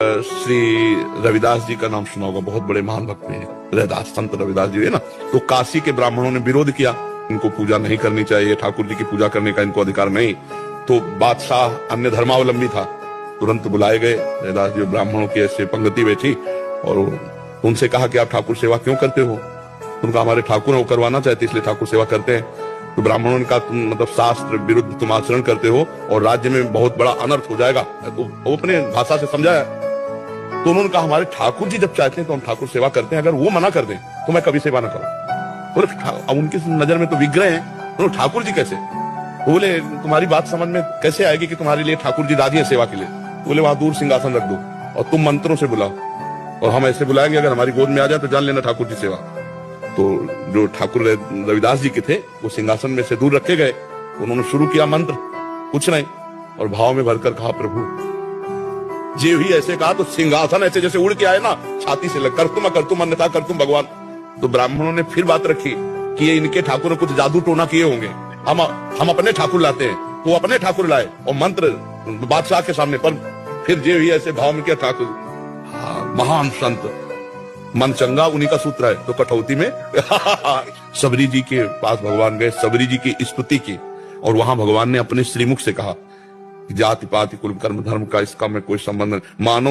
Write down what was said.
श्री रविदास जी का नाम सुना होगा, बहुत बड़े महान भक्त हैं रविदास, संत रविदास जी है ना। तो काशी के ब्राह्मणों ने विरोध किया, इनको पूजा नहीं करनी चाहिए, ठाकुर जी की पूजा करने का इनको अधिकार नहीं। तो बादशाह अन्य धर्मावलंबी था, तुरंत बुलाए गए रविदास जी, ब्राह्मणों की ऐसे पंक्ति बैठी और उनसे कहा कि आप ठाकुर सेवा क्यों करते हो? उनका हमारे ठाकुर वो करवाना चाहते इसलिए ठाकुर सेवा करते हैं। तो ब्राह्मणों ने कहा मतलब शास्त्र विरुद्ध तुम आचरण करते हो और राज्य में बहुत बड़ा अनर्थ हो जाएगा। तो वो अपने भाषा से समझाया। तो उन्होंने कहा हमारे ठाकुर जी जब चाहते हैं तो हम ठाकुर सेवा करते हैं, अगर वो मना कर दें तो मैं कभी सेवा ना करूं। बोले अब उनकी नजर में तो विग्रह हैं, तो ठाकुर जी कैसे? बोले तुम्हारी बात समझ में कैसे आएगी कि तुम्हारे लिए ठाकुर जी राजी है सेवा के लिए? बोले वहां दूर सिंहासन रख दो और तुम मंत्रों से बुलाओ और हम ऐसे बुलाएंगे, अगर हमारी गोद में आ जाए तो जान लेना ठाकुर जी सेवा। तो जो ठाकुर रविदास जी के थे वो सिंहासन में से दूर रखे गए, उन्होंने शुरू किया मंत्र, कुछ नहीं, और भाव में भरकर कहा प्रभु जी ही ऐसे कहा तो सिंहासन ऐसे जैसे उड़ के आए ना, छाती से लग कर तुम अन्यथा कर तुम भगवान। तो ब्राह्मणों ने फिर बात रखी कि ये इनके ठाकुर ने कुछ जादू टोना किए होंगे, हम अपने ठाकुर लाते हैं। तो अपने ठाकुर लाए और मंत्र बादशाह के सामने, पर फिर जे ही ऐसे भाव में किया ठाकुर। महान संत मन चंगा उन्हीं का सूत्र है। तो कठौती में सबरी जी के पास भगवान गए, सबरी जी की स्तुति की और वहां भगवान ने अपने श्रीमुख से कहा जाति पाति कुल कर्म धर्म का इसका में कोई संबंध नहीं, मानो